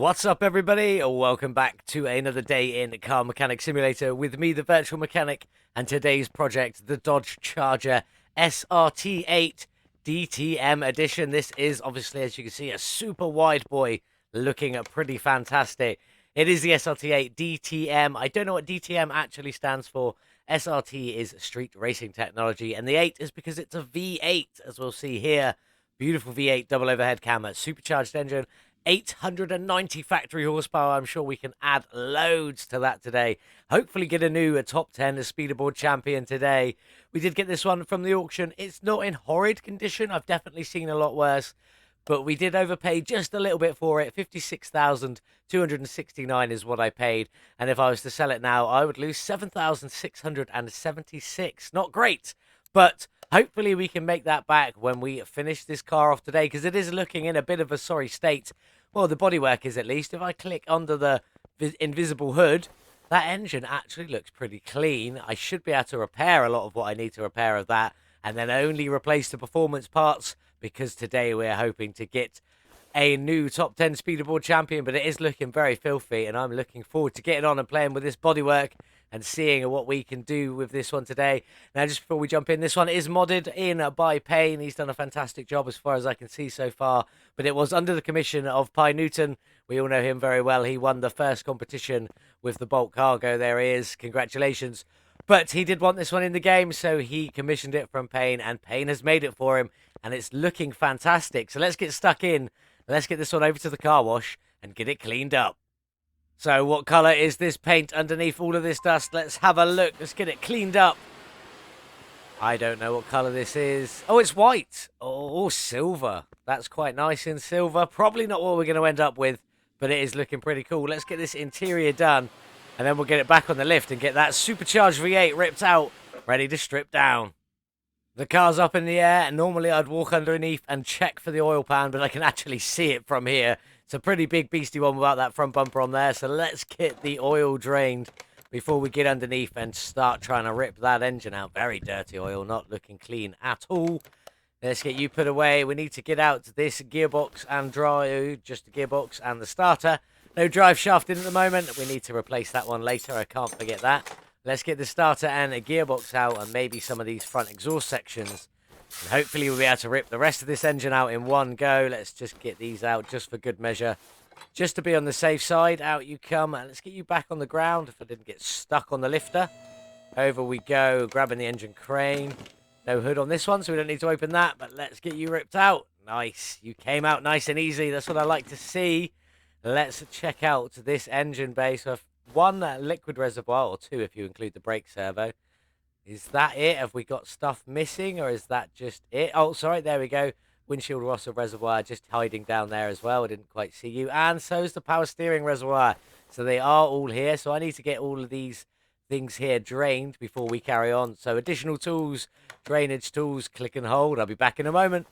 What's up, everybody? Welcome back to another day in Car Mechanic Simulator with me, the Virtual Mechanic, and today's project, the Dodge Charger SRT-8 DTM Edition. This is, obviously, as you can see, a super wide boy looking pretty fantastic. It is the SRT-8 DTM. I don't know what DTM actually stands for. SRT is street racing technology, and the 8 is because it's a V8, as we'll see here. Beautiful V8 double overhead cam, supercharged engine. 890 factory horsepower. I'm sure we can add loads to that today. Hopefully get a new top 10 speederboard champion today. We did get this one from the auction. It's not in horrid condition. I've definitely seen a lot worse, but we did overpay just a little bit for it. 56,269 is what I paid, and if I was to sell it now, I would lose 7,676. Not great, but hopefully we can make that back when we finish this car off today, because it is looking in a bit of a sorry state. Well, the bodywork is, at least. If I click under the invisible hood, that engine actually looks pretty clean. I should be able to repair a lot of what I need to repair of that, and then only replace the performance parts, because today we're hoping to get a new top 10 speederboard champion, but it is looking very filthy, and I'm looking forward to getting on and playing with this bodywork and seeing what we can do with this one today. Now, just before we jump in, this one is modded in by Payne. He's done a fantastic job as far as I can see so far, but it was under the commission of Newton. We all know him very well. He won the first competition with the bulk cargo. There he is. Congratulations. But he did want this one in the game, so he commissioned it from Payne, and Payne has made it for him, and it's looking fantastic. So let's get stuck in. Let's get this one over to the car wash and get it cleaned up. So what colour is this paint underneath all of this dust? Let's have a look. Let's get it cleaned up. I don't know what colour this is. Oh, it's white. Oh, silver. That's quite nice in silver. Probably not what we're going to end up with, but it is looking pretty cool. Let's get this interior done, and then we'll get it back on the lift and get that supercharged V8 ripped out, ready to strip down. The car's up in the air, and normally I'd walk underneath and check for the oil pan, but I can actually see it from here. It's a pretty big beastie one without that front bumper on there, so let's get the oil drained before we get underneath and start trying to rip that engine out. Very dirty oil, not looking clean at all. Let's get you put away. We need to get out this gearbox and drive, just the gearbox and the starter. No drive shaft in at the moment. We need to replace that one later. I can't forget that. Let's get the starter and a gearbox out, and maybe some of these front exhaust sections. And hopefully we'll be able to rip the rest of this engine out in one go. Let's just get these out just for good measure. Just to be on the safe side. Out you come. And let's get you back on the ground if I didn't get stuck on the lifter. Over we go, grabbing the engine crane. No hood on this one, so we don't need to open that. But let's get you ripped out. Nice. You came out nice and easy. That's what I like to see. Let's check out this engine bay. So one liquid reservoir, or two if you include the brake servo. Is that it? Have we got stuff missing, or is that just it? Oh, sorry, there we go. Windshield washer reservoir just hiding down there as well. I didn't quite see you. And so is the power steering reservoir. So they are all here. So I need to get all of these things here drained before we carry on. So additional tools, drainage tools, click and hold. I'll be back in a moment.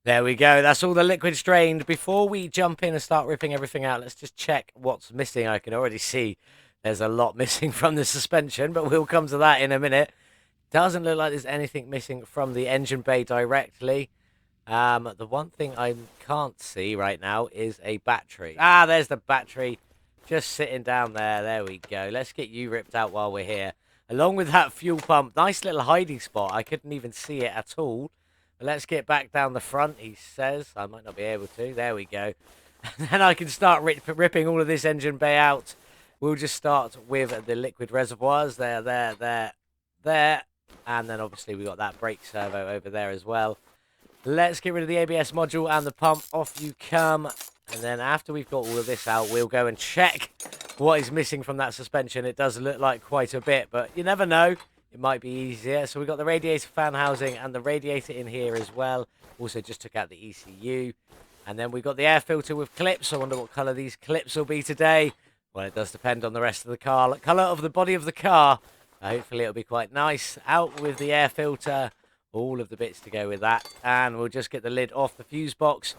There we go. That's all the liquids drained. Before we jump in and start ripping everything out, let's just check what's missing. I can already see there's a lot missing from the suspension, but we'll come to that in a minute. Doesn't look like there's anything missing from the engine bay directly. The one thing I can't see right now is a battery. Ah, there's the battery just sitting down there. There we go. Let's get you ripped out while we're here. Along with that fuel pump. Nice little hiding spot. I couldn't even see it at all. But let's get back down the front, he says. I might not be able to. There we go. And then I can start ripping all of this engine bay out. We'll just start with the liquid reservoirs. There. And then obviously we got that brake servo over there as well. Let's get rid of the ABS module and the pump. Off you come. And then after we've got all of this out, we'll go and check what is missing from that suspension. It does look like quite a bit, but you never know. It might be easier. So we've got the radiator fan housing and the radiator in here as well. Also just took out the ECU. And then we've got the air filter with clips. I wonder what colour these clips will be today. Well, it does depend on the rest of the car. Colour of the body of the car. Hopefully it'll be quite nice. Out with the air filter. All of the bits to go with that. And we'll just get the lid off the fuse box.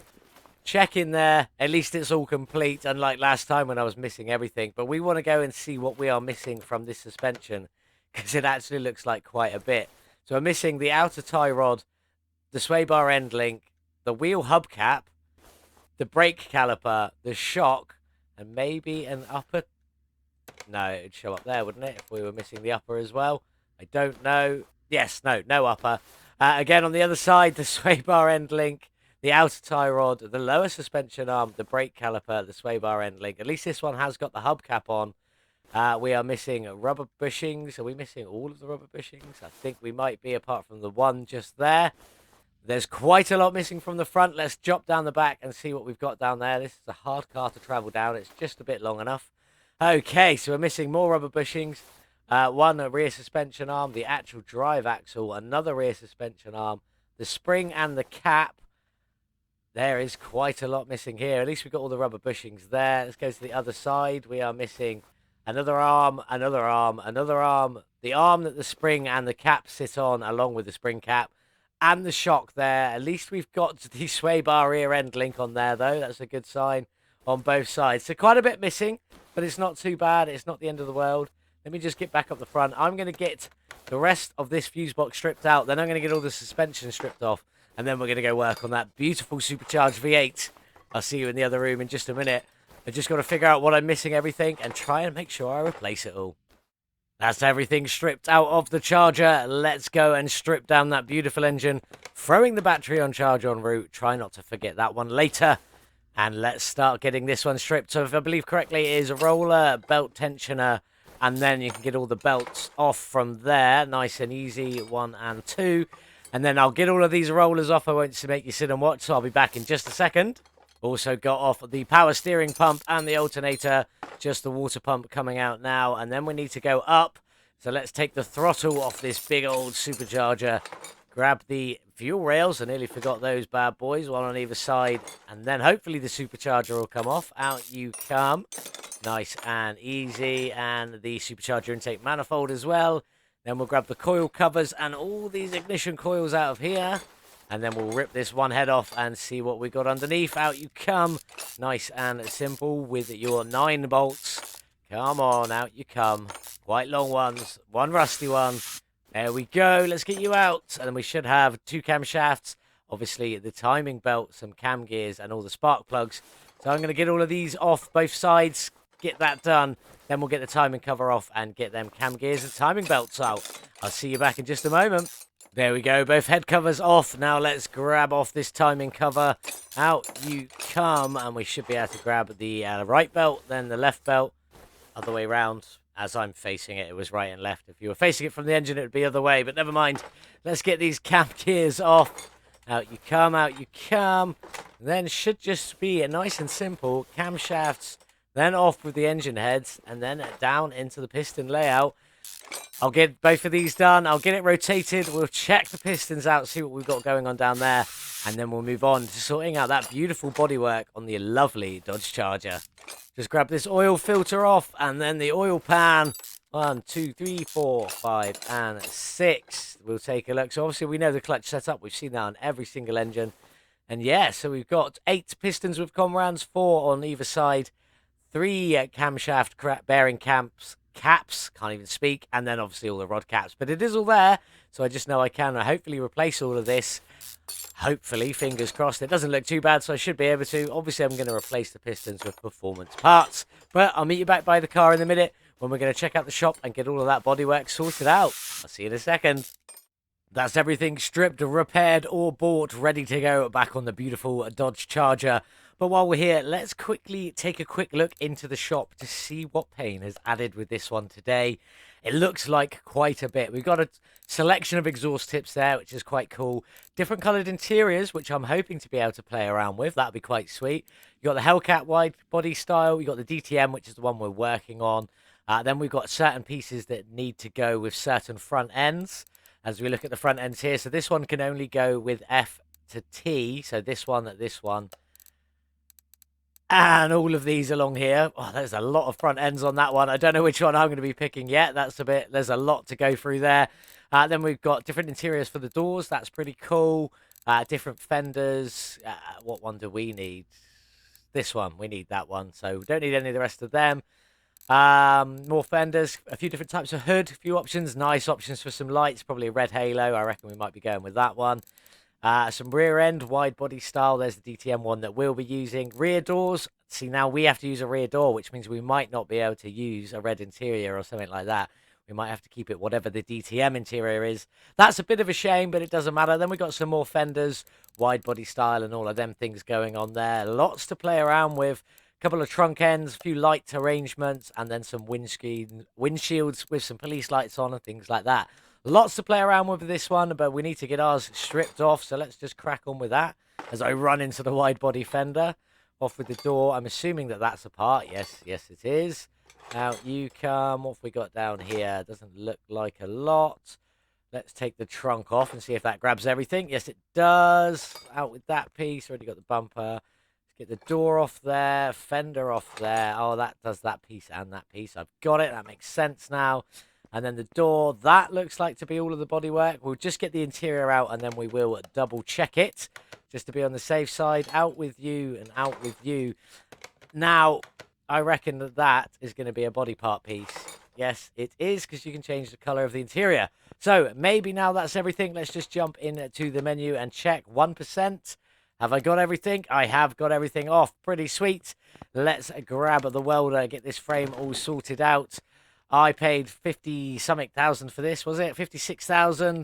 Check in there. At least it's all complete, unlike last time when I was missing everything. But we want to go and see what we are missing from this suspension, because it actually looks like quite a bit. So we're missing the outer tie rod, the sway bar end link, the wheel hubcap, the brake caliper, the shock, and maybe an upper. No, it'd show up there, wouldn't it, if we were missing the upper as well? I don't know. Yes, no upper. Again, on the other side, the sway bar end link, the outer tie rod, the lower suspension arm, the brake caliper, the sway bar end link. At least this one has got the hubcap on. We are missing rubber bushings. Are we missing all of the rubber bushings? I think we might be, apart from the one just there. There's quite a lot missing from the front. Let's drop down the back and see what we've got down there. This is a hard car to travel down. It's just a bit long enough. Okay, so we're missing more rubber bushings. One rear suspension arm, the actual drive axle, another rear suspension arm, the spring and the cap. There is quite a lot missing here. At least we've got all the rubber bushings there. Let's go to the other side. We are missing another arm, another arm, another arm. The arm that the spring and the cap sit on, along with the spring cap. And the shock there. At least we've got the sway bar rear end link on there, though. That's a good sign on both sides. So quite a bit missing, but it's not too bad. It's not the end of the world. Let me just get back up the front. I'm going to get the rest of this fuse box stripped out. Then I'm going to get all the suspension stripped off. And then we're going to go work on that beautiful supercharged V8. I'll see you in the other room in just a minute. I just got to figure out what I'm missing, everything, and try and make sure I replace it all. That's everything stripped out of the Charger. Let's go and strip down that beautiful engine. Throwing the battery on charge en route. Try not to forget that one later. And let's start getting this one stripped. So if I believe correctly, it is a roller, belt tensioner, and then you can get all the belts off from there. Nice and easy, 1 and 2. And then I'll get all of these rollers off. I won't make you sit and watch, so I'll be back in just a second. Also got off the power steering pump and the alternator. Just the water pump coming out now. And then we need to go up. So let's take the throttle off this big old supercharger. Grab the fuel rails. I nearly forgot those bad boys. One on either side. And then hopefully the supercharger will come off. Out you come. Nice and easy. And the supercharger intake manifold as well. Then we'll grab the coil covers and all these ignition coils out of here. And then we'll rip this one head off and see what we got underneath. Out you come. Nice and simple with your 9 bolts. Come on, out you come. Quite long ones. One rusty one. There we go. Let's get you out. And then we should have 2 camshafts. Obviously, the timing belt, some cam gears, and all the spark plugs. So I'm going to get all of these off both sides. Get that done. Then we'll get the timing cover off and get them cam gears and timing belts out. I'll see you back in just a moment. There we go, both head covers off. Now let's grab off this timing cover. Out you come, and we should be able to grab the right belt, then the left belt. Other way round. As I'm facing it, it was right and left. If you were facing it from the engine, it would be the other way, but never mind. Let's get these cam gears off. Out you come, out you come. And then should just be a nice and simple camshafts, then off with the engine heads, and then down into the piston layout. I'll get both of these done. I'll get it rotated. We'll check the pistons out, see what we've got going on down there. And then we'll move on to sorting out that beautiful bodywork on the lovely Dodge Charger. Just grab this oil filter off and then the oil pan. 1, 2, 3, 4, 5, and 6. We'll take a look. So obviously we know the clutch setup. We've seen that on every single engine. And yeah, so we've got 8 pistons with comrades, 4 on either side. 3 camshaft bearing caps, can't even speak, and then obviously all the rod caps. But it is all there, so I just know I can hopefully replace all of this. Hopefully, fingers crossed. It doesn't look too bad, so I should be able to. Obviously, I'm going to replace the pistons with performance parts. But I'll meet you back by the car in a minute when we're going to check out the shop and get all of that bodywork sorted out. I'll see you in a second. That's everything stripped, repaired, or bought, ready to go back on the beautiful Dodge Charger. But while we're here, let's quickly take a quick look into the shop to see what Payne has added with this one today. It looks like quite a bit. We've got a selection of exhaust tips there, which is quite cool. Different coloured interiors, which I'm hoping to be able to play around with. That'd be quite sweet. You got the Hellcat wide body style. You got the DTM, which is the one we're working on. Then we've got certain pieces that need to go with certain front ends. As we look at the front ends here, so this one can only go with F to T. So this one, and all of these along here. Oh, there's a lot of front ends on that one. I don't know which one I'm going to be picking yet. There's a lot to go through there. Then we've got different interiors for the doors. That's pretty cool. Different fenders. What one do we need? This one. We need that one. So we don't need any of the rest of them. More fenders. A few different types of hood. A few options. Nice options for some lights. Probably a red halo. I reckon we might be going with that one. Some rear end wide body style. There's the DTM one that we'll be using. Rear doors. See, now we have to use a rear door, which means we might not be able to use a red interior or something like that. We might have to keep it whatever the DTM interior is. That's a bit of a shame, but it doesn't matter. Then we got some more fenders, wide body style, and all of them things going on there. Lots to play around with. A couple of trunk ends, a few light arrangements, and then some windshields with some police lights on and things like that. Lots to play around with this one, but we need to get ours stripped off, so let's just crack on with that as I run into the wide body fender. Off with the door. I'm assuming that that's apart. Yes, it is. Out you come. What have we got down here? Doesn't look like a lot. Let's take the trunk off and see if that grabs everything. Yes, it does. Out with that piece. Already got the bumper. Let's get the door off there. Fender off there. Oh, that does that piece and that piece. I've got it. That makes sense now. And then the door, that looks like to be all of the bodywork. We'll just get the interior out and then we will double check it just to be on the safe side. Out with you and out with you. Now, I reckon that that is going to be a body part piece. Yes, it is, because you can change the color of the interior. So maybe now that's everything. Let's just jump into the menu and check 1%. Have I got everything? I have got everything off. Pretty sweet. Let's grab the welder, get this frame all sorted out. I paid 50-something thousand for this, was it? 56,000. A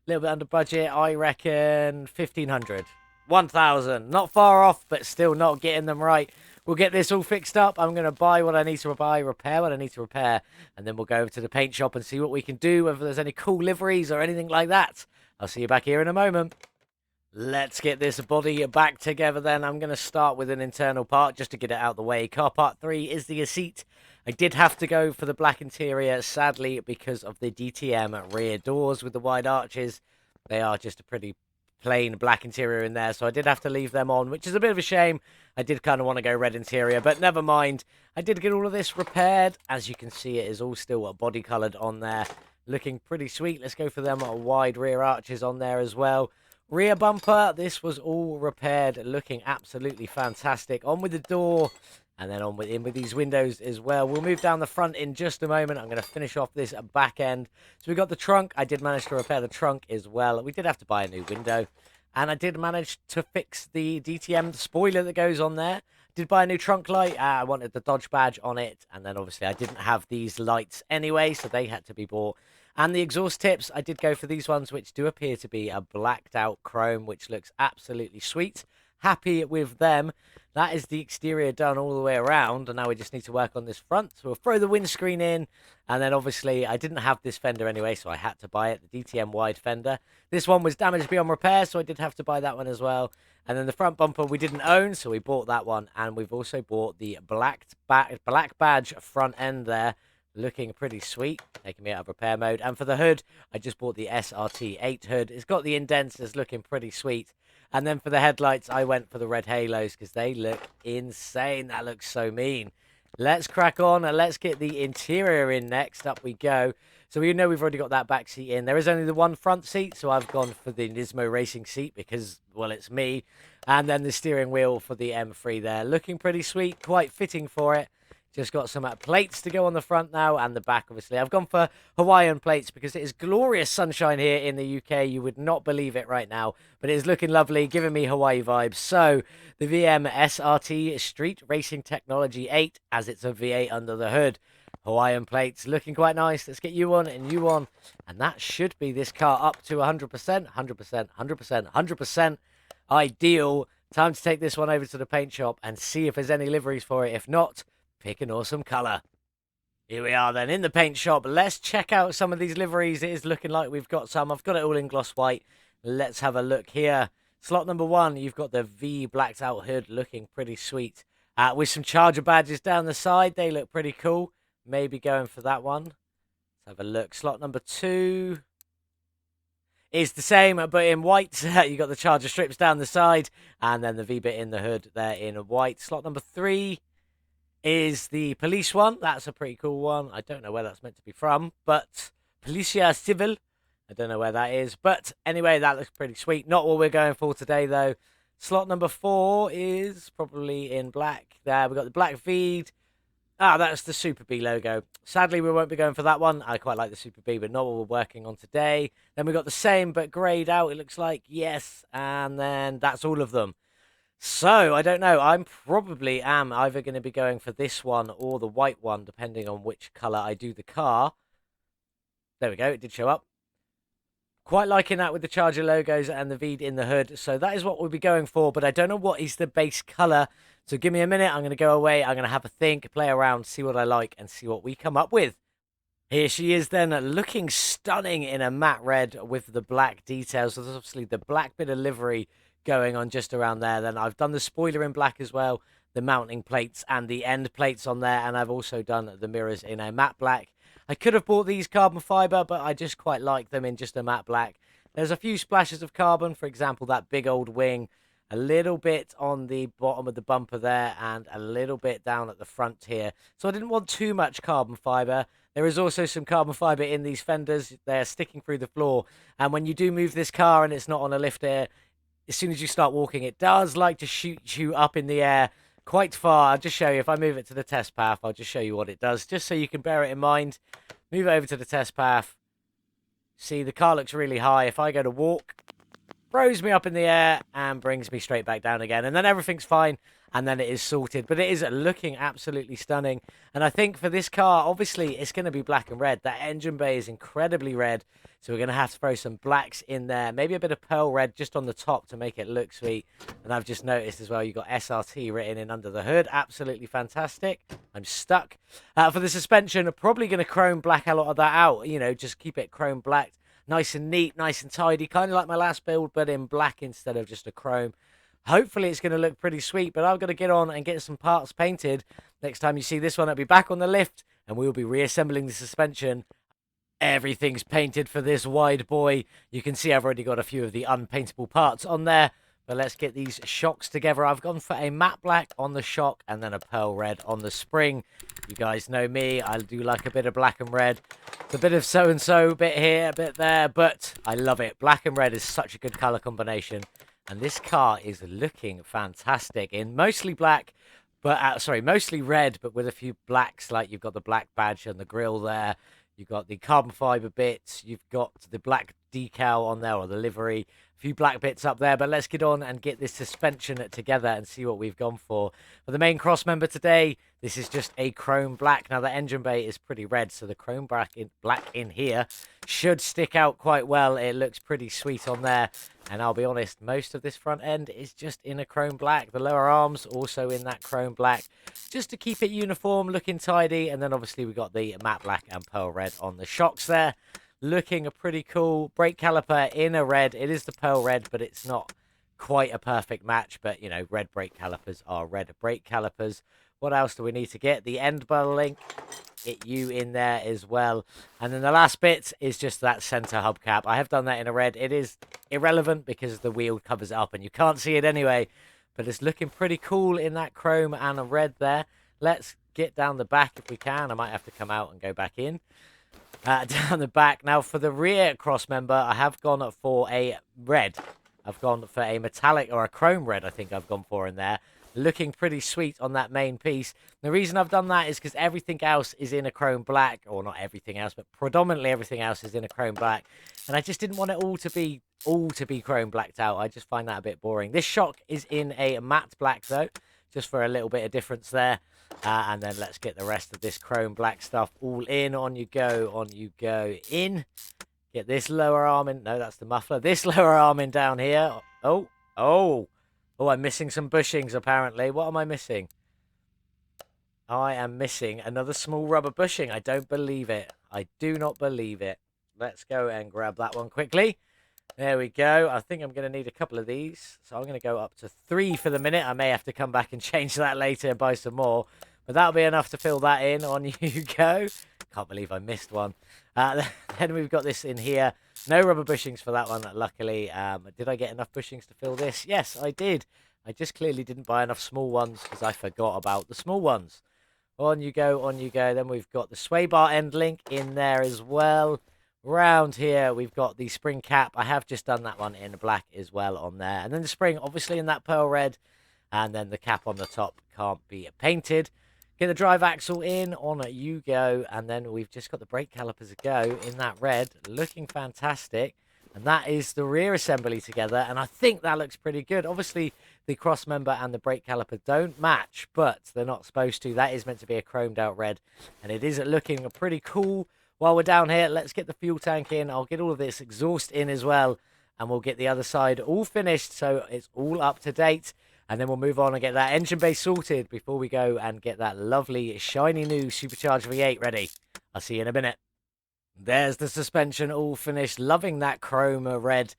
little bit under budget. I reckon 1,500. 1,000. Not far off, but still not getting them right. We'll get this all fixed up. I'm going to buy what I need to buy, repair what I need to repair, and then we'll go over to the paint shop and see what we can do, whether there's any cool liveries or anything like that. I'll see you back here in a moment. Let's get this body back together then. I'm going to start with an internal part just to get it out of the way. Car part 3 is the seat. I did have to go for the black interior, sadly, because of the DTM rear doors with the wide arches. They are just a pretty plain black interior in there, so I did have to leave them on, which is a bit of a shame. I did kind of want to go red interior, but never mind. I did get all of this repaired. As you can see, it is all still body colored on there, looking pretty sweet. Let's go for them wide rear arches on there as well. Rear bumper, this was all repaired, looking absolutely fantastic. On with the door, and then on with these windows as well. We'll move down the front in just a moment. I'm going to finish off this back end. So we got the trunk. I did manage to repair the trunk as well. We did have to buy a new window. And I did manage to fix the DTM spoiler that goes on there. Did buy a new trunk light. I wanted the Dodge badge on it. And then obviously I didn't have these lights anyway, so they had to be bought. And the exhaust tips, I did go for these ones, which do appear to be a blacked out chrome, which looks absolutely sweet. Happy with them. That is the exterior done all the way around, and now we just need to work on this front. So we'll throw the windscreen in, and then obviously I didn't have this fender anyway, so I had to buy it, the DTM wide fender. This one was damaged beyond repair, so I did have to buy that one as well. And then the front bumper we didn't own, so we bought that one, and we've also bought the black badge front end there. Looking pretty sweet, taking me out of repair mode. And for the hood, I just bought the SRT-8 hood. It's got the indents, it's looking pretty sweet. And then for the headlights, I went for the red halos because they look insane. That looks so mean. Let's crack on and let's get the interior in next. Up we go. So we know we've already got that back seat in. There is only the one front seat, so I've gone for the Nismo racing seat because, well, it's me. And then the steering wheel for the M3 there. Looking pretty sweet, quite fitting for it. Just got some plates to go on the front now and the back, obviously. I've gone for Hawaiian plates because it is glorious sunshine here in the UK. You would not believe it right now, but it is looking lovely, giving me Hawaii vibes. So the VM SRT Street Racing Technology 8, as it's a V8 under the hood. Hawaiian plates, looking quite nice. Let's get you on and you on. And that should be this car up to 100%, 100%, 100%, 100% ideal. Time to take this one over to the paint shop and see if there's any liveries for it. If not, pick an awesome colour. Here we are then in the paint shop. Let's check out some of these liveries. It is looking like we've got some. I've got it all in gloss white. Let's have a look here. Slot number 1, you've got the V blacked out hood looking pretty sweet. With some Charger badges down the side. They look pretty cool. Maybe going for that one. Let's have a look. Slot number 2 is the same, but in white. You got the Charger strips down the side. And then the V bit in the hood there in white. Slot number 3 is the police one. That's a pretty cool one. I don't know where that's meant to be from, but Policia Civil. I don't know where that is. But anyway, that looks pretty sweet. Not what we're going for today, though. Slot number 4 is probably in black. There, we've got the black feed. Ah, that's the Super B logo. Sadly, we won't be going for that one. I quite like the Super B, but not what we're working on today. Then we got the same, but greyed out, it looks like. Yes, and then that's all of them. So, I don't know. I'm probably am either going to be going for this one or the white one, depending on which colour I do the car. There we go. It did show up. Quite liking that with the Charger logos and the V in the hood. So that is what we'll be going for, but I don't know what is the base colour. So give me a minute. I'm going to go away. I'm going to have a think, play around, see what I like, and see what we come up with. Here she is then, looking stunning in a matte red with the black details. So there's obviously the black bit of livery going on just around there. Then I've done the spoiler in black as well, the mounting plates and the end plates on there. And I've also done the mirrors in a matte black. I could have bought these carbon fiber, but I just quite like them in just a matte black. There's a few splashes of carbon, for example, that big old wing, a little bit on the bottom of the bumper there, and a little bit down at the front here. So I didn't want too much carbon fiber. There is also some carbon fiber in these fenders. They're sticking through the floor. And when you do move this car and it's not on a lift here, as soon as you start walking, it does like to shoot you up in the air quite far. I'll just show you. If I move it to the test path, I'll just show you what it does, just so you can bear it in mind. Move it over to the test path. See, the car looks really high. If I go to walk, throws me up in the air and brings me straight back down again. And then everything's fine, and then it is sorted. But it is looking absolutely stunning. And I think for this car, obviously, it's going to be black and red. That engine bay is incredibly red. So we're going to have to throw some blacks in there. Maybe a bit of pearl red just on the top to make it look sweet. And I've just noticed as well, you've got SRT written in under the hood. Absolutely fantastic. I'm stuck. For the suspension, probably going to chrome black a lot of that out. You know, just keep it chrome black. Nice and neat, nice and tidy. Kind of like my last build, but in black instead of just a chrome. Hopefully it's going to look pretty sweet, but I've got to get on and get some parts painted. Next time you see this one, I'll be back on the lift, and we'll be reassembling the suspension. Everything's painted for this wide boy. You can see I've already got a few of the unpaintable parts on there. But let's get these shocks together. I've gone for a matte black on the shock and then a pearl red on the spring. You guys know me. I do like a bit of black and red. It's a bit of so-and-so, bit here, a bit there, but I love it. Black and red is such a good color combination. And this car is looking fantastic in mostly black, but mostly red, but with a few blacks. Like you've got the black badge and the grille there. You've got the carbon fiber bits. You've got the black decal on there, or the livery. A few black bits up there. But let's get on and get this suspension together and see what we've gone for. For the main cross member today, this is just a chrome black. Now, the engine bay is pretty red, so the chrome black in here should stick out quite well. It looks pretty sweet on there. And I'll be honest, most of this front end is just in a chrome black. The lower arms also in that chrome black, just to keep it uniform, looking tidy. And then obviously we got the matte black and pearl red on the shocks there. Looking a pretty cool brake caliper in a red. It is the pearl red, but it's not quite a perfect match. But, you know, red brake calipers are red brake calipers. What else do we need to get? The end bar link. Get you in there as well. And then the last bit is just that center hubcap. I have done that in a red. It is irrelevant because the wheel covers it up and you can't see it anyway. But it's looking pretty cool in that chrome and a red there. Let's get down the back if we can. I might have to come out and go back in. Down the back. Now, for the rear cross member, I have gone for a red. I've gone for a metallic or a chrome red, I think I've gone for in there. Looking pretty sweet on that main piece. The reason I've done that is because everything else is in a chrome black, or not everything else, but predominantly everything else is in a chrome black. And I just didn't want it all to be chrome blacked out. I just find that a bit boring. This shock is in a matte black though, just for a little bit of difference there. And then let's get the rest of this chrome black stuff all in. On you go, in. Get this lower arm in. No, that's the muffler. This lower arm in down here. Oh, I'm missing some bushings, apparently. What am I missing? I am missing another small rubber bushing. I don't believe it. I do not believe it. Let's go and grab that one quickly. There we go. I think I'm going to need a couple of these. So I'm going to go up to 3 for the minute. I may have to come back and change that later and buy some more. But that'll be enough to fill that in. On you go. Can't believe I missed one. Then we've got this in here. No rubber bushings for that one, luckily. Did I get enough bushings to fill this? Yes, I did. I just clearly didn't buy enough small ones because I forgot about the small ones. On you go, on you go. Then we've got the sway bar end link in there as well. Round here, we've got the spring cap. I have just done that one in black as well on there. And then the spring, obviously, in that pearl red. And then the cap on the top can't be painted. Get the drive axle in, on you go, and then we've just got the brake calipers to go in that red, looking fantastic. And that is the rear assembly together, and I think that looks pretty good. Obviously, the cross member and the brake caliper don't match, but they're not supposed to. That is meant to be a chromed out red, and it is looking pretty cool. While we're down here, let's get the fuel tank in. I'll get all of this exhaust in as well, and we'll get the other side all finished, so it's all up to date. And then we'll move on and get that engine bay sorted before we go and get that lovely, shiny new supercharged V8 ready. I'll see you in a minute. There's the suspension all finished. Loving that chrome red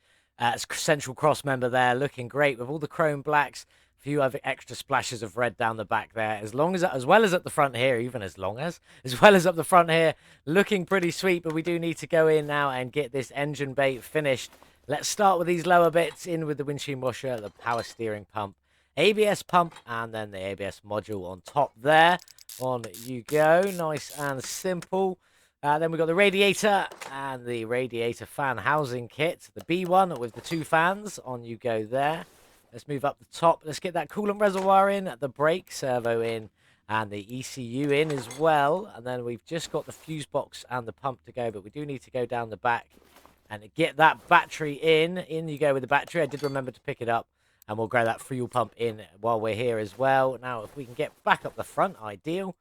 central cross member there. Looking great with all the chrome blacks. A few other extra splashes of red down the back there. As well as at the front here, as well as up the front here. Looking pretty sweet, but we do need to go in now and get this engine bay finished. Let's start with these lower bits, in with the windshield washer, the power steering pump, ABS pump, and then the ABS module on top there. On you go. Nice and simple. Then we've got the radiator and the radiator fan housing kit. The B1 with the 2 fans. On you go there. Let's move up the top. Let's get that coolant reservoir in, the brake servo in, and the ECU in as well. And then we've just got the fuse box and the pump to go, but we do need to go down the back and get that battery in. In you go with the battery. I did remember to pick it up. And we'll grab that fuel pump in while we're here as well. Now, if we can get back up the front, ideal.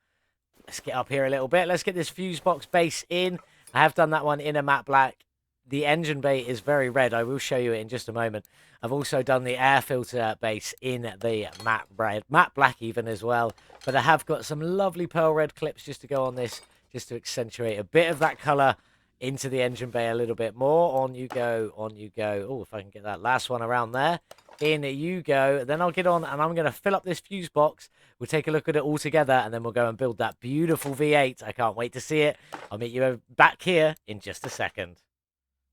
Let's get up here a little bit. Let's get this fuse box base in. I have done that one in a matte black. The engine bay is very red. I will show you it in just a moment. I've also done the air filter base in the matte black even as well. But I have got some lovely pearl red clips just to go on this, just to accentuate a bit of that colour into the engine bay a little bit more. On you go, on you go. Oh, if I can get that last one around there. In you go. Then I'll get on and I'm going to fill up this fuse box. We'll take a look at it all together and then we'll go and build that beautiful V8. I can't wait to see it. I'll meet you back here in just a second.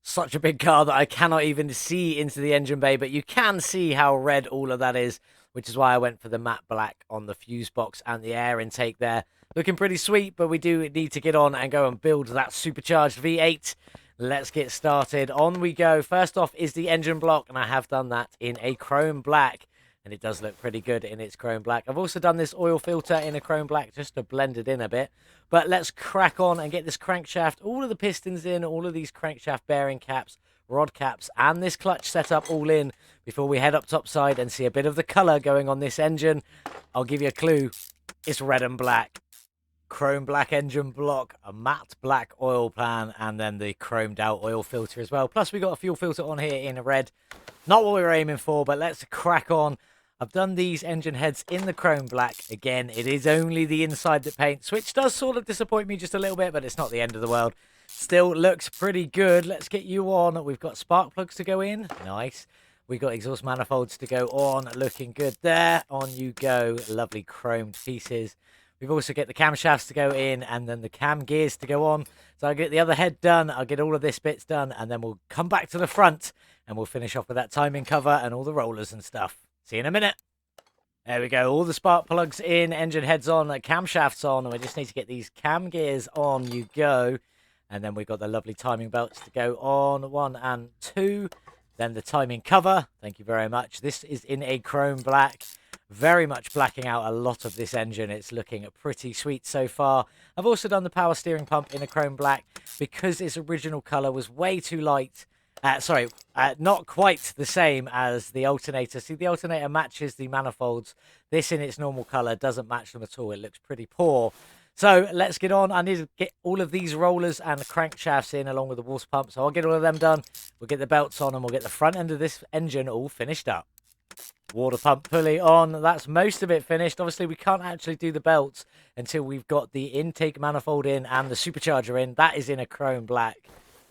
Such a big car that I cannot even see into the engine bay, but you can see how red all of that is, which is why I went for the matte black on the fuse box and the air intake there. Looking pretty sweet, but we do need to get on and go and build that supercharged V8. Let's get started. On we go. First off is the engine block, and I have done that in a chrome black, and it does look pretty good in its chrome black. I've also done this oil filter in a chrome black just to blend it in a bit. But let's crack on and get this crankshaft, all of the pistons in, all of these crankshaft bearing caps, rod caps, and this clutch setup all in before we head up topside and see a bit of the colour going on this engine. I'll give you a clue. It's red and black. Chrome black engine block, a matte black oil pan, and then the chromed out oil filter as well. Plus we got a fuel filter on here in red. Not what we were aiming for, but let's crack on. I've done these engine heads in the chrome black. Again, it is only the inside that paints, which does sort of disappoint me just a little bit, but it's not the end of the world. Still looks pretty good. Let's get you on. We've got spark plugs to go in. Nice. We've got exhaust manifolds to go on. Looking good there. On you go. Lovely chromed pieces. We've also got the camshafts to go in and then the cam gears to go on. So I'll get the other head done. I'll get all of this bits done and then we'll come back to the front and we'll finish off with that timing cover and all the rollers and stuff. See you in a minute. There we go. All the spark plugs in, engine heads on, camshafts on. And we just need to get these cam gears on. You go. And then we've got the lovely timing belts to go on. 1 and 2. Then the timing cover. Thank you very much. This is in a chrome black. Very much blacking out a lot of this engine. It's looking pretty sweet so far. I've also done the power steering pump in a chrome black because its original colour was way too light. Not quite the same as the alternator. See, the alternator matches the manifolds. This in its normal colour doesn't match them at all. It looks pretty poor. So let's get on. I need to get all of these rollers and the crankshafts in along with the water pump. So I'll get all of them done. We'll get the belts on and we'll get the front end of this engine all finished up. Water pump pulley on. That's most of it finished. Obviously, we can't actually do the belts until we've got the intake manifold in and the supercharger in. That is in a chrome black.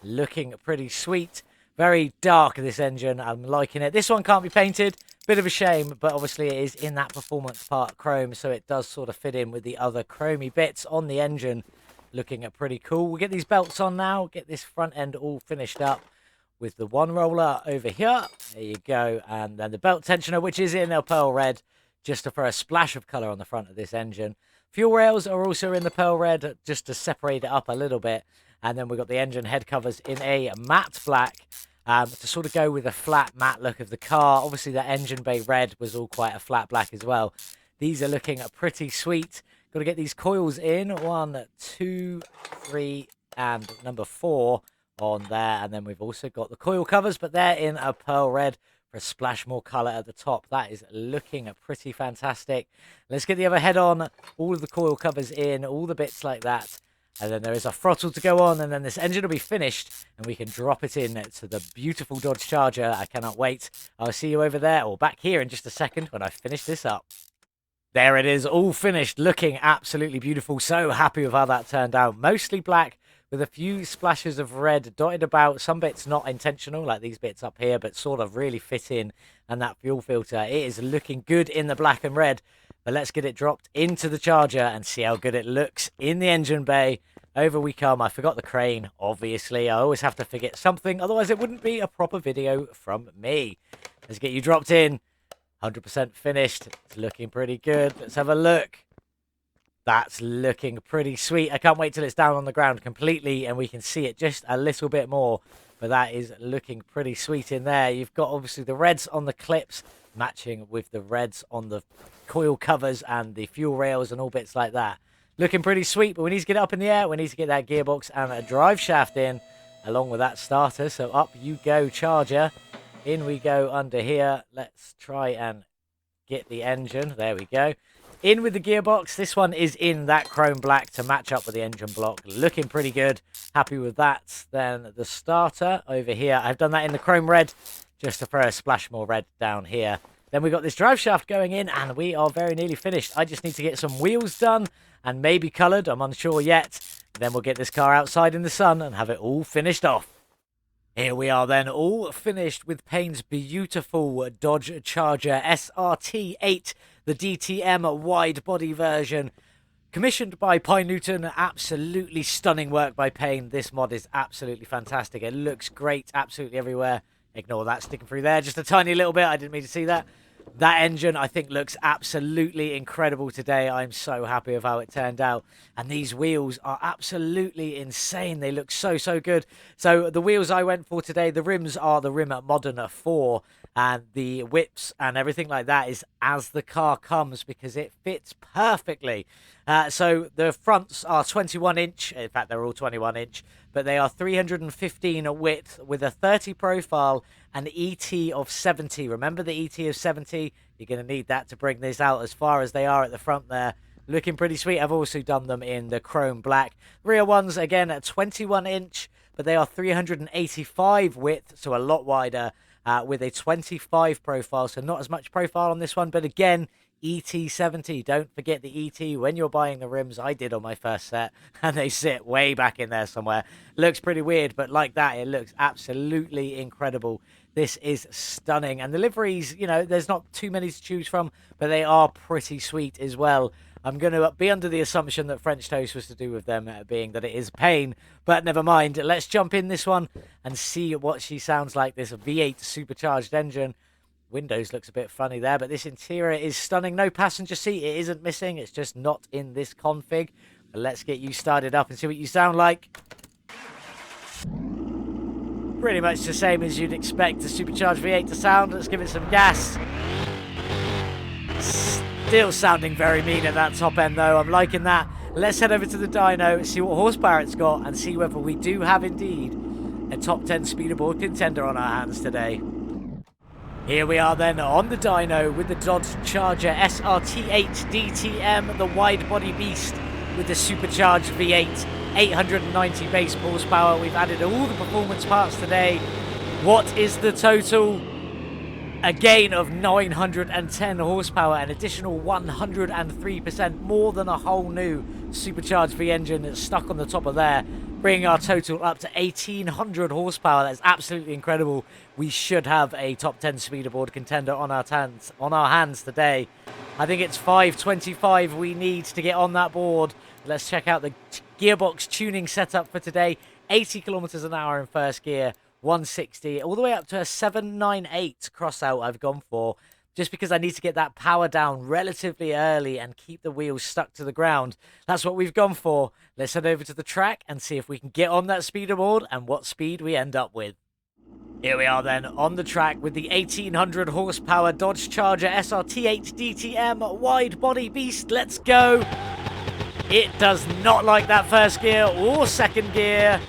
Looking pretty sweet. Very dark, this engine. I'm liking it. This one can't be painted. Bit of a shame, but obviously it is in that performance part chrome, so it does sort of fit in with the other chromey bits on the engine. Looking at pretty cool. We'll get these belts on now. Get this front end all finished up with the one roller over here. There you go. And then the belt tensioner, which is in a pearl red, just to throw a splash of colour on the front of this engine. Fuel rails are also in the pearl red, just to separate it up a little bit. And then we've got the engine head covers in a matte black, to sort of go with a flat matte look of the car. Obviously, the engine bay red was all quite a flat black as well. These are looking pretty sweet. Got to get these coils in. 1, 2, 3, and number 4 on there. And then we've also got the coil covers, but they're in a pearl red for a splash more color at the top. That is looking pretty fantastic. Let's get the other head on. All of the coil covers in, all the bits like that. And then there is a throttle to go on, and then this engine will be finished, and we can drop it in to the beautiful Dodge Charger. I cannot wait. I'll see you over there, or back here in just a second when I finish this up. There it is, all finished, looking absolutely beautiful. So happy with how that turned out. Mostly black with a few splashes of red dotted about. Some bits not intentional, like these bits up here, but sort of really fit in. And that fuel filter, it is looking good in the black and red. But let's get it dropped into the Charger and see how good it looks in the engine bay. Over we come. I forgot the crane, obviously. I always have to forget something, otherwise it wouldn't be a proper video from me. Let's get you dropped in. 100% finished. It's looking pretty good. Let's have a look. That's looking pretty sweet. I can't wait till it's down on the ground completely and we can see it just a little bit more. But that is looking pretty sweet in there. You've got obviously the reds on the clips matching with the reds on the coil covers and the fuel rails and all bits like that. Looking pretty sweet, but we need to get it up in the air. We need to get that gearbox and a drive shaft in along with that starter. So up you go, Charger. In we go under here. Let's try and get the engine. There we go. In with the gearbox. This one is in that chrome black to match up with the engine block. Looking pretty good. Happy with that. Then the starter over here. I've done that in the chrome red just to throw a splash more red down here. Then we got this drive shaft going in and we are very nearly finished. I just need to get some wheels done and maybe coloured. I'm unsure yet. Then we'll get this car outside in the sun and have it all finished off. Here we are then, all finished with Payne's beautiful Dodge Charger SRT-8, the DTM Widebody version. Commissioned by Payne, absolutely stunning work by Payne. This mod is absolutely fantastic. It looks great absolutely everywhere. Ignore that sticking through there just a tiny little bit. I didn't mean to see that. That engine, I think, looks absolutely incredible today. I'm so happy with how it turned out. And these wheels are absolutely insane. They look so, so good. So the wheels I went for today, the rims are the Rim Modern 4. And the whips and everything like that is as the car comes because it fits perfectly. So the fronts are 21 inch. In fact, they're all 21 inch. But they are 315 width with a 30 profile and ET of 70. Remember the ET of 70? You're going to need that to bring this out as far as they are at the front there. Looking pretty sweet. I've also done them in the chrome black. Rear ones, again, at 21 inch. But they are 385 width, so a lot wider. With a 25 profile, so not as much profile on this one, but again, ET70. Don't forget the ET when you're buying the rims. I did on my first set, and they sit way back in there somewhere. Looks pretty weird, but like that, it looks absolutely incredible. This is stunning, and the liveries, you know, there's not too many to choose from, but they are pretty sweet as well. I'm going to be under the assumption that French Toast was to do with them being that it is Payne, but never mind. Let's jump in this one and see what she sounds like, this V8 supercharged engine. Windows looks a bit funny there, but this interior is stunning. No passenger seat, it isn't missing. It's just not in this config. But let's get you started up and see what you sound like. Pretty much the same as you'd expect a supercharged V8 to sound. Let's give it some gas. Still sounding very mean at that top end though. I'm liking that. Let's head over to the dyno, see what horsepower it's got, and see whether we do have indeed a top 10 speederboard contender on our hands today. Here we are then on the dyno with the Dodge Charger SRT-8 DTM, the wide-body beast with the supercharged V8, 890 base horsepower. We've added all the performance parts today. What is the total? A gain of 910 horsepower, an additional 103%, more than a whole new supercharged V engine that's stuck on the top of there, bringing our total up to 1800 horsepower. That's absolutely incredible. We should have a top 10 speederboard contender on our hands today. I think it's 525 we need to get on that board. Let's check out the gearbox tuning setup for today. 80 kilometers an hour in first gear. 160 all the way up to a 798 crossout I've gone for, just because I need to get that power down relatively early and keep the wheels stuck to the ground. That's what we've gone for. Let's head over to the track and see if we can get on that speederboard and what speed we end up with. Here we are then on the track with the 1800 horsepower Dodge Charger SRT-8 DTM wide body beast. Let's go. It does not like that first gear or second gear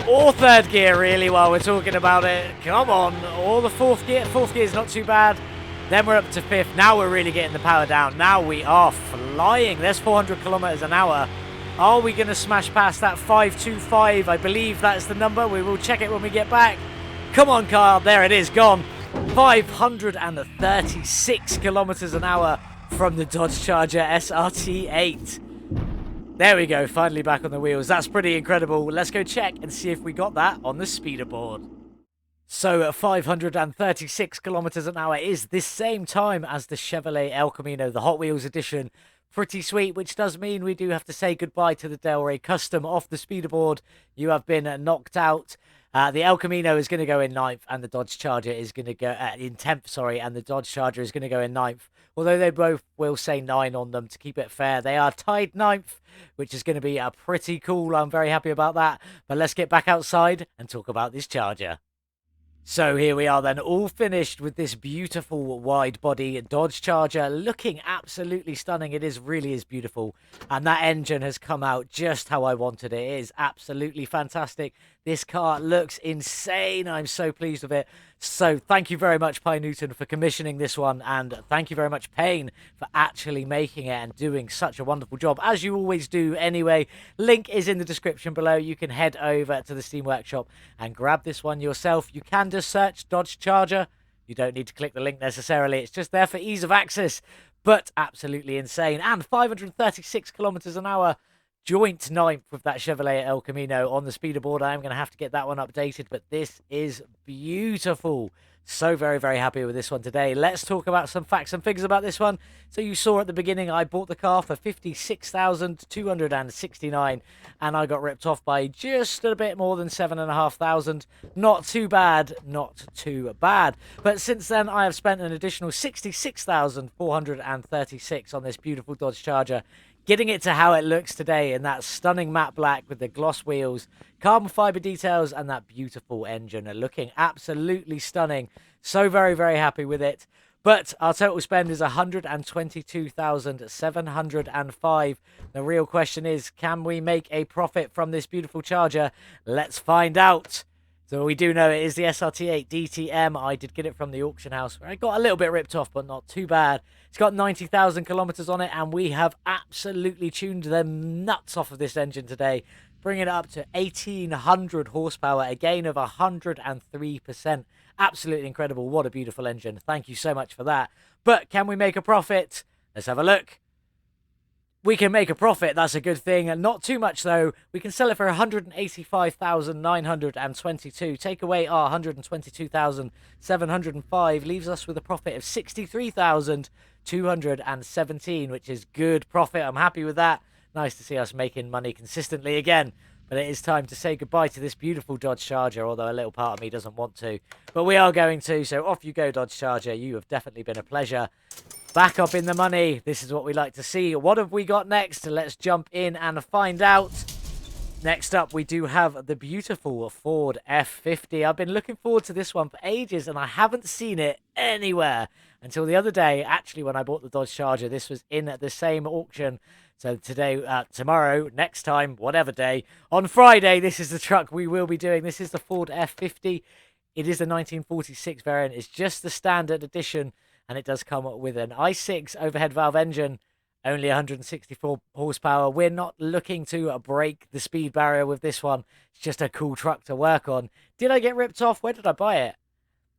or third gear, really, while we're talking about it. Come on, or the fourth gear. Fourth gear is not too bad. Then we're up to fifth. Now we're really getting the power down. Now we are flying. There's 400 kilometers an hour. Are we going to smash past that 525? I believe that's the number. We will check it when we get back. Come on, car. There it is, gone. 536 kilometers an hour from the Dodge Charger SRT-8. There we go, finally back on the wheels. That's pretty incredible. Let's go check and see if we got that on the speeder board. So at 536 kilometers an hour is the same time as the Chevrolet El Camino, the Hot Wheels edition. Pretty sweet, which does mean we do have to say goodbye to the Delray Custom off the speeder board. You have been knocked out. The El Camino is going to go in 9th, and the Dodge Charger is going to go in 10th, sorry, and the Dodge Charger is going to go in 9th. Although they both will say 9 on them to keep it fair. They are tied 9th, which is going to be pretty cool. I'm very happy about that. But let's get back outside and talk about this Charger. So here we are then, all finished with this beautiful wide body Dodge Charger, looking absolutely stunning. It really is beautiful, and that engine has come out just how I wanted it. It is absolutely fantastic. This car looks insane. I'm so pleased with it. So thank you very much, Payne for commissioning this one, and thank you very much, Payne, for actually making it and doing such a wonderful job, as you always do anyway. Link is in the description below. You can head over to the Steam Workshop and grab this one yourself. You can just search Dodge Charger. You don't need to click the link necessarily. It's just there for ease of access, but absolutely insane. And 536 kilometers an hour. Joint 9th with that Chevrolet El Camino on the speeder board. I am going to have to get that one updated, but this is beautiful. So very, very happy with this one today. Let's talk about some facts and figures about this one. So you saw at the beginning, I bought the car for $56,269, and I got ripped off by just a bit more than $7,500. Not too bad, not too bad. But since then, I have spent an additional $66,436 on this beautiful Dodge Charger, getting it to how it looks today in that stunning matte black with the gloss wheels, carbon fiber details, and that beautiful engine looking absolutely stunning. So very, very happy with it. But our total spend is $122,705. The real question is, can we make a profit from this beautiful Charger? Let's find out. So we do know it is the SRT-8 DTM. I did get it from the auction house, where I got a little bit ripped off, but not too bad. It's got 90,000 kilometers on it, and we have absolutely tuned the nuts off of this engine today, bringing it up to 1,800 horsepower, a gain of 103%. Absolutely incredible. What a beautiful engine. Thank you so much for that. But can we make a profit? Let's have a look. We can make a profit, that's a good thing. And not too much, though. We can sell it for $185,922. Take away our $122,705. Leaves us with a profit of $63,217, which is good profit. I'm happy with that. Nice to see us making money consistently again. But it is time to say goodbye to this beautiful Dodge Charger, although a little part of me doesn't want to. But we are going to, so off you go, Dodge Charger. You have definitely been a pleasure. Back up in the money. This is what we like to see. What have we got next? Let's jump in and find out. Next up, we do have the beautiful Ford F50. I've been looking forward to this one for ages, and I haven't seen it anywhere until the other day. Actually, when I bought the Dodge Charger, this was in the same auction. So today, tomorrow, next time, whatever day, on Friday, this is the truck we will be doing. This is the Ford F50. It is the 1946 variant. It's just the standard edition, and it does come with an i6 overhead valve engine, only 164 horsepower. We're not looking to break the speed barrier with this one. It's just a cool truck to work on. Did I get ripped off? Where did I buy it?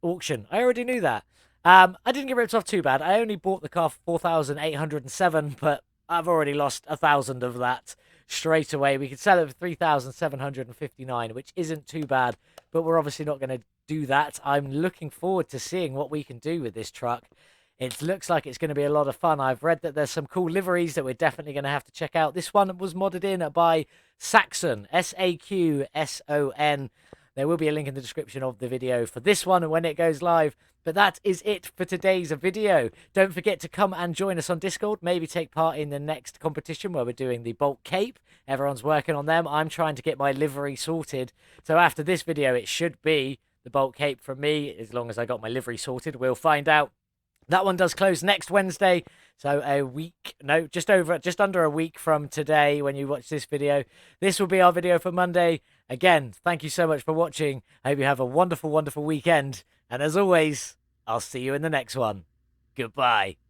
Auction. I already knew that. I didn't get ripped off too bad. I only bought the car for 4,807, but I've already lost 1,000 of that straight away. We could sell it for 3,759, which isn't too bad, but we're obviously not going to do that. I'm looking forward to seeing what we can do with this truck. It looks like it's going to be a lot of fun. I've read that there's some cool liveries that we're definitely going to have to check out. This one was modded in by Saxon, S-A-Q-S-O-N. There will be a link in the description of the video for this one when it goes live. But that is it for today's video. Don't forget to come and join us on Discord. Maybe take part in the next competition where we're doing the Bolt Cape. Everyone's working on them. I'm trying to get my livery sorted. So after this video, it should be the Bolt Cape from me. As long as I got my livery sorted, we'll find out. That one does close next Wednesday, so a week, no, just under a week from today when you watch this video. This will be our video for Monday. Again, thank you so much for watching. I hope you have a wonderful, wonderful weekend. And as always, I'll see you in the next one. Goodbye.